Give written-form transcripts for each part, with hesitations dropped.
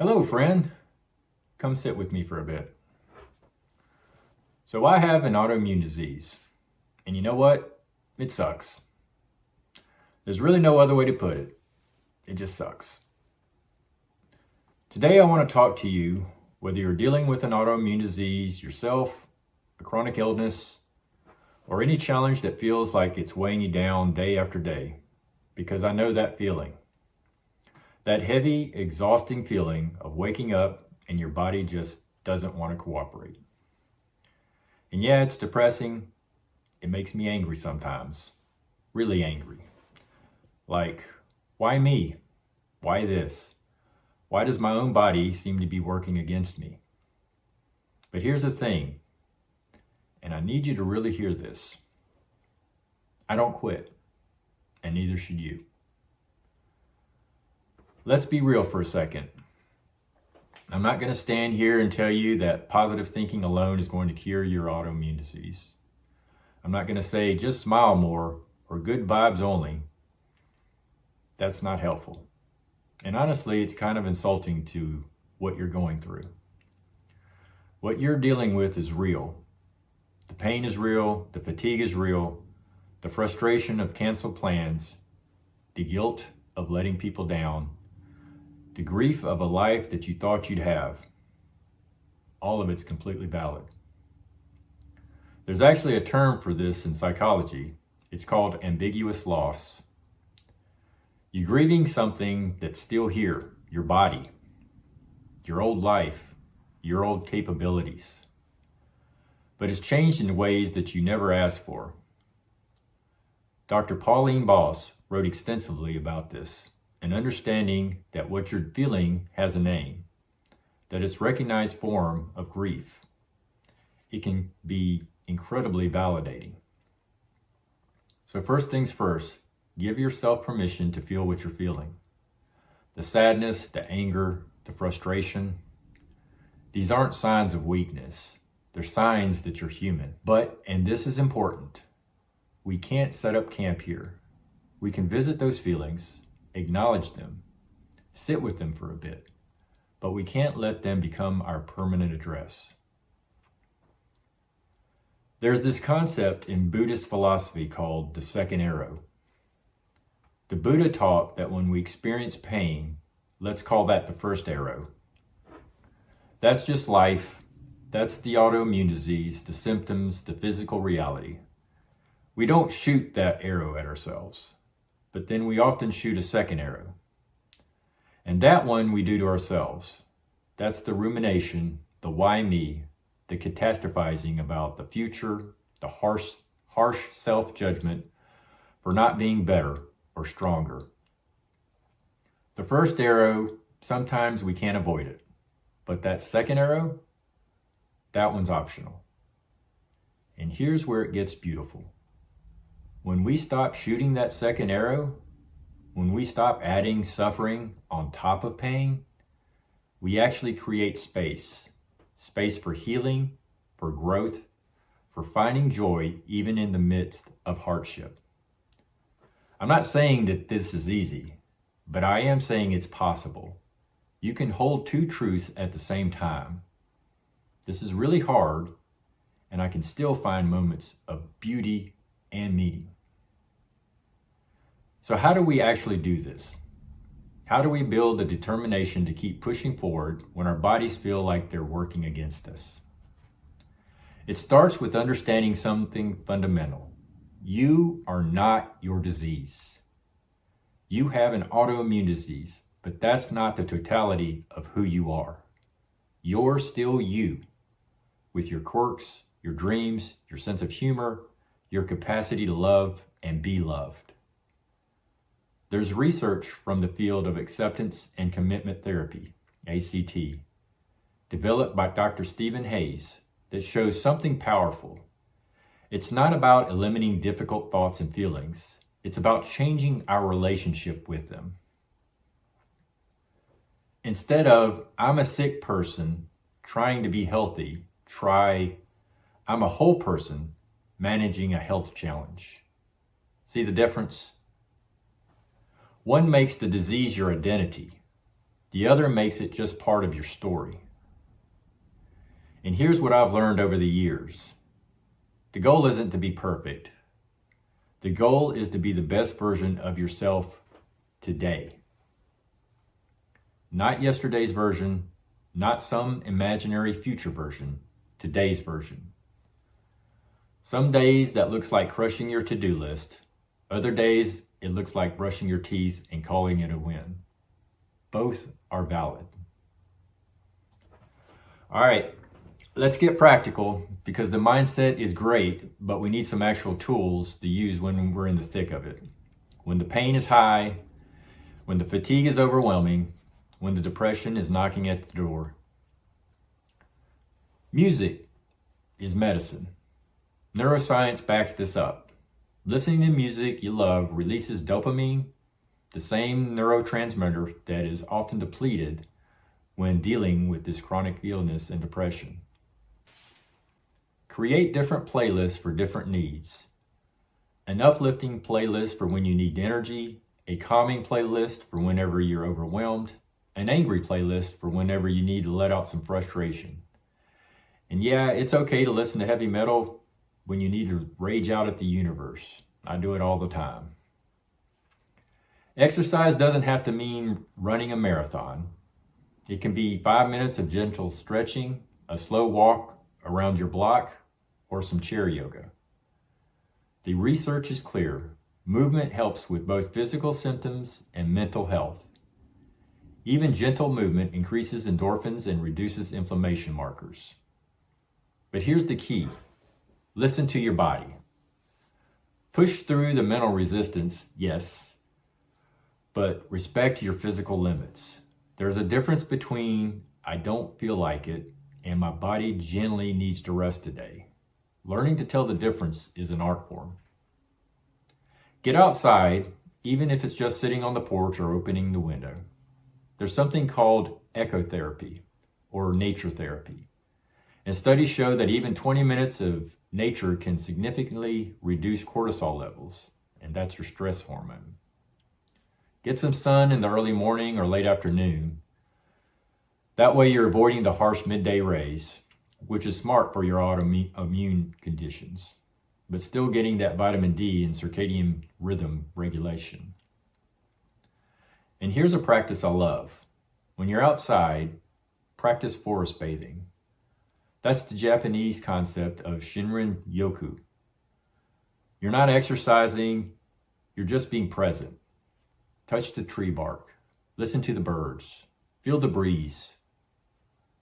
Hello, friend. Come sit with me for a bit. So I have an autoimmune disease, and you know what? It sucks. There's really no other way to put it. It just sucks. Today I want to talk to you whether you're dealing with an autoimmune disease yourself, a chronic illness, or any challenge that feels like it's weighing you down day after day, because I know that feeling. That heavy, exhausting feeling of waking up and your body just doesn't want to cooperate. And yeah, it's depressing. It makes me angry sometimes. Really angry. Like, why me? Why this? Why does my own body seem to be working against me? But here's the thing, and I need you to really hear this. I don't quit, and neither should you. Let's be real for a second. I'm not going to stand here and tell you that positive thinking alone is going to cure your autoimmune disease. I'm not going to say just smile more or good vibes only. That's not helpful. And honestly, it's kind of insulting to what you're going through. What you're dealing with is real. The pain is real, the fatigue is real, the frustration of canceled plans, the guilt of letting people down, the grief of a life that you thought you'd have. All of it's completely valid. There's actually a term for this in psychology. It's called ambiguous loss. You're grieving something that's still here, your body, your old life, your old capabilities. But it's changed in ways that you never asked for. Dr. Pauline Boss wrote extensively about this, and understanding that what you're feeling has a name, that it's a recognized form of grief. It can be incredibly validating. So first things first, give yourself permission to feel what you're feeling. The sadness, the anger, the frustration. These aren't signs of weakness. They're signs that you're human. But, and this is important, we can't set up camp here. We can visit those feelings, acknowledge them, sit with them for a bit, but we can't let them become our permanent address. There's this concept in Buddhist philosophy called the second arrow. The Buddha taught that when we experience pain, let's call that the first arrow. That's just life. That's the autoimmune disease, the symptoms, the physical reality. We don't shoot that arrow at ourselves, but then we often shoot a second arrow. And that one we do to ourselves. That's the rumination, the why me, the catastrophizing about the future, the harsh self-judgment for not being better or stronger. The first arrow, sometimes we can't avoid it, but that second arrow, that one's optional. And here's where it gets beautiful. When we stop shooting that second arrow, when we stop adding suffering on top of pain, we actually create space. Space for healing, for growth, for finding joy even in the midst of hardship. I'm not saying that this is easy, but I am saying it's possible. You can hold two truths at the same time. This is really hard, and I can still find moments of beauty and meaning. So how do we actually do this? How do we build the determination to keep pushing forward when our bodies feel like they're working against us? It starts with understanding something fundamental. You are not your disease. You have an autoimmune disease, but that's not the totality of who you are. You're still you, with your quirks, your dreams, your sense of humor, your capacity to love and be loved. There's research from the field of acceptance and commitment therapy, ACT, developed by Dr. Stephen Hayes, that shows something powerful. It's not about eliminating difficult thoughts and feelings. It's about changing our relationship with them. Instead of, I'm a sick person trying to be healthy, try, I'm a whole person managing a health challenge. See the difference? One makes the disease your identity. The other makes it just part of your story. And here's what I've learned over the years. The goal isn't to be perfect. The goal is to be the best version of yourself today. Not yesterday's version, not some imaginary future version, today's version. Some days that looks like crushing your to-do list. Other days it looks like brushing your teeth and calling it a win. Both are valid. All right, let's get practical because the mindset is great, but we need some actual tools to use when we're in the thick of it. When the pain is high, when the fatigue is overwhelming, when the depression is knocking at the door. Music is medicine. Neuroscience backs this up. Listening to music you love releases dopamine, the same neurotransmitter that is often depleted when dealing with this chronic illness and depression. Create different playlists for different needs. An uplifting playlist for when you need energy, a calming playlist for whenever you're overwhelmed, an angry playlist for whenever you need to let out some frustration. And yeah, it's okay to listen to heavy metal when you need to rage out at the universe. I do it all the time. Exercise doesn't have to mean running a marathon. It can be 5 minutes of gentle stretching, a slow walk around your block, or some chair yoga. The research is clear. Movement helps with both physical symptoms and mental health. Even gentle movement increases endorphins and reduces inflammation markers. But here's the key. Listen to your body. Push through the mental resistance, yes, but respect your physical limits. There's a difference between I don't feel like it and my body generally needs to rest today. Learning to tell the difference is an art form. Get outside, even if it's just sitting on the porch or opening the window. There's something called ecotherapy or nature therapy. And studies show that even 20 minutes of nature can significantly reduce cortisol levels, and that's your stress hormone. Get some sun in the early morning or late afternoon. That way you're avoiding the harsh midday rays, which is smart for your autoimmune conditions, but still getting that vitamin D and circadian rhythm regulation. And here's a practice I love. When you're outside, practice forest bathing. That's the Japanese concept of Shinrin Yoku. You're not exercising, you're just being present. Touch the tree bark, listen to the birds, feel the breeze.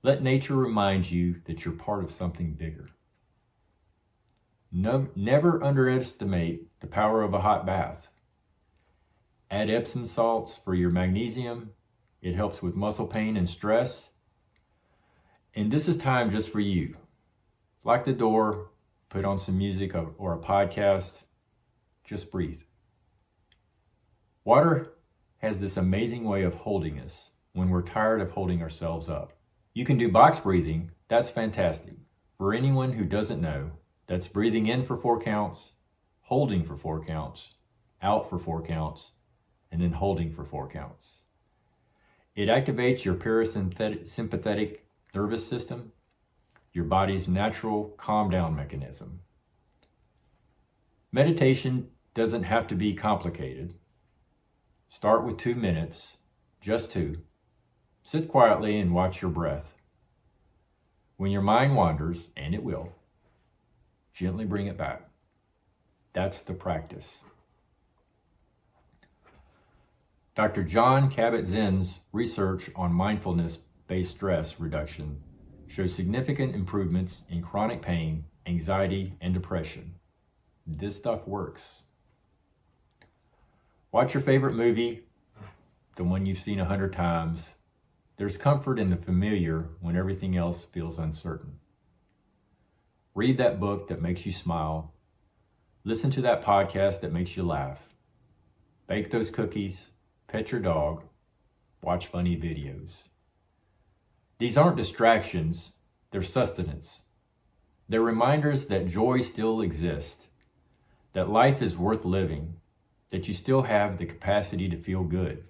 Let nature remind you that you're part of something bigger. Never underestimate the power of a hot bath. Add Epsom salts for your magnesium. It helps with muscle pain and stress. And this is time just for you. Lock the door, put on some music or a podcast. Just breathe. Water has this amazing way of holding us when we're tired of holding ourselves up. You can do box breathing. That's fantastic. For anyone who doesn't know, that's breathing in for 4 counts, holding for 4 counts, out for 4 counts, and then holding for 4 counts. It activates your parasympathetic nervous system, your body's natural calm down mechanism. Meditation doesn't have to be complicated. Start with 2 minutes, just 2. Sit quietly and watch your breath. When your mind wanders, and it will, gently bring it back. That's the practice. Dr. John Kabat-Zinn's research on mindfulness-based stress reduction shows significant improvements in chronic pain, anxiety, and depression. This stuff works. Watch your favorite movie, the one you've seen 100 times. There's comfort in the familiar when everything else feels uncertain. Read that book that makes you smile. Listen to that podcast that makes you laugh. Bake those cookies, pet your dog, watch funny videos. These aren't distractions, they're sustenance. They're reminders that joy still exists, that life is worth living, that you still have the capacity to feel good.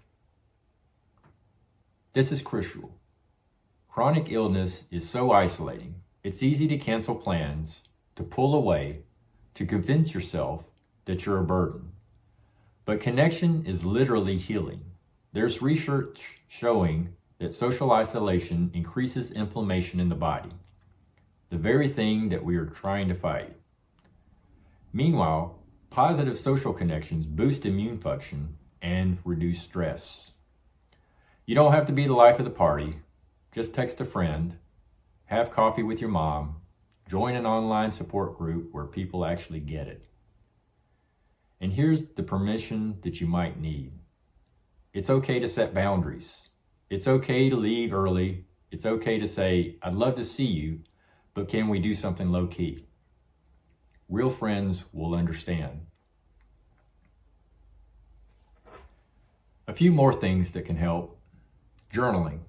This is crucial. Chronic illness is so isolating. It's easy to cancel plans, to pull away, to convince yourself that you're a burden. But connection is literally healing. There's research showing that social isolation increases inflammation in the body, the very thing that we are trying to fight. Meanwhile, positive social connections boost immune function and reduce stress. You don't have to be the life of the party. Just text a friend, have coffee with your mom, join an online support group where people actually get it. And here's the permission that you might need. It's okay to set boundaries. It's okay to leave early. It's okay to say, I'd love to see you, but can we do something low key? Real friends will understand. A few more things that can help. Journaling.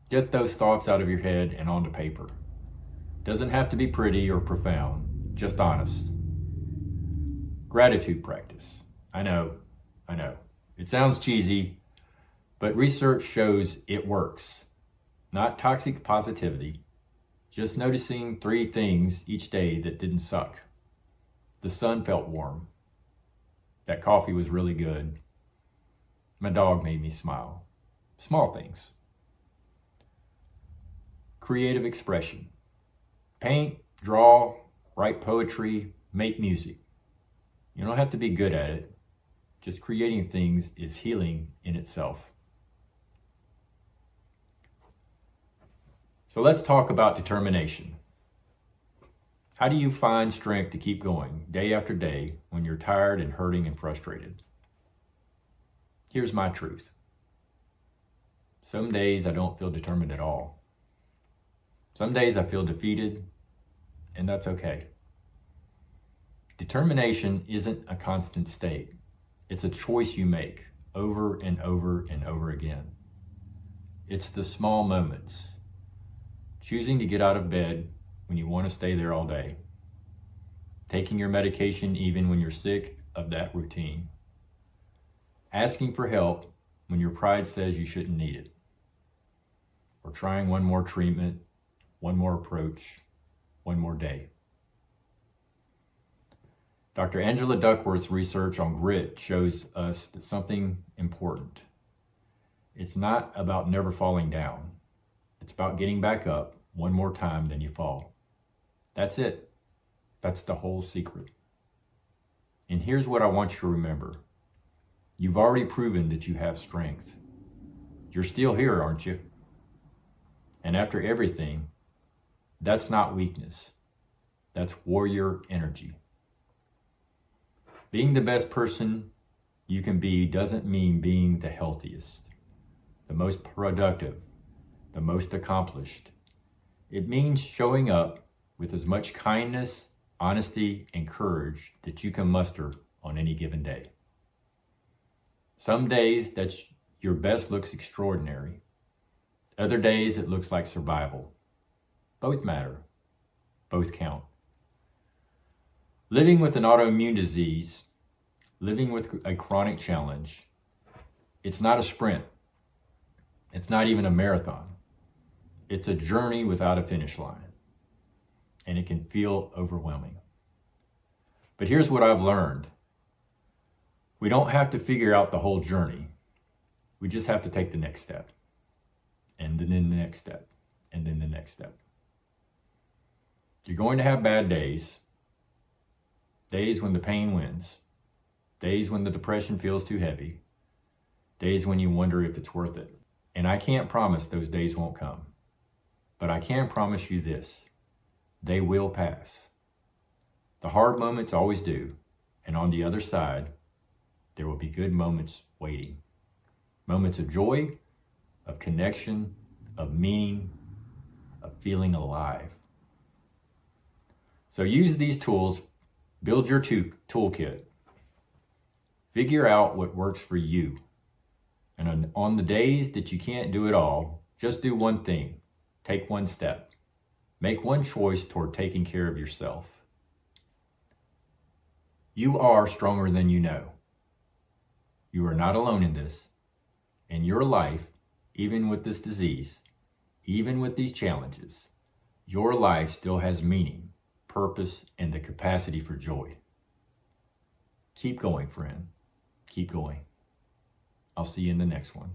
Get those thoughts out of your head and onto paper. Doesn't have to be pretty or profound, just honest. Gratitude practice. I know. It sounds cheesy, but research shows it works. Not toxic positivity, just noticing 3 things each day that didn't suck. The sun felt warm. That coffee was really good. My dog made me smile. Small things. Creative expression. Paint, draw, write poetry, make music. You don't have to be good at it. Just creating things is healing in itself. So let's talk about determination. How do you find strength to keep going day after day when you're tired and hurting and frustrated? Here's my truth. Some days I don't feel determined at all. Some days I feel defeated, and that's okay. Determination isn't a constant state. It's a choice you make over and over and over again. It's the small moments. Choosing to get out of bed when you want to stay there all day. Taking your medication even when you're sick of that routine. Asking for help when your pride says you shouldn't need it. Or trying one more treatment, one more approach, one more day. Dr. Angela Duckworth's research on grit shows us that something important. It's not about never falling down. It's about getting back up one more time than you fall. That's it. That's the whole secret. And here's what I want you to remember. You've already proven that you have strength. You're still here, aren't you? And after everything, that's not weakness. That's warrior energy. Being the best person you can be doesn't mean being the healthiest, the most productive, the most accomplished. It means showing up with as much kindness, honesty, and courage that you can muster on any given day. Some days your best looks extraordinary. Other days it looks like survival. Both matter. Both count. Living with an autoimmune disease, living with a chronic challenge, it's not a sprint. It's not even a marathon. It's a journey without a finish line. And it can feel overwhelming. But here's what I've learned. We don't have to figure out the whole journey. We just have to take the next step. And then the next step. And then the next step. You're going to have bad days. Days when the pain wins. Days when the depression feels too heavy. Days when you wonder if it's worth it. And I can't promise those days won't come. But I can promise you this. They will pass. The hard moments always do. And on the other side, there will be good moments waiting. Moments of joy, of connection, of meaning, of feeling alive. So use these tools, build your toolkit. Figure out what works for you. And on the days that you can't do it all, just do one thing. Take one step. Make one choice toward taking care of yourself. You are stronger than you know. You are not alone in this, and your life even with this disease, even with these challenges, your life still has meaning, purpose, and the capacity for joy. Keep going, friend. Keep going. I'll see you in the next one.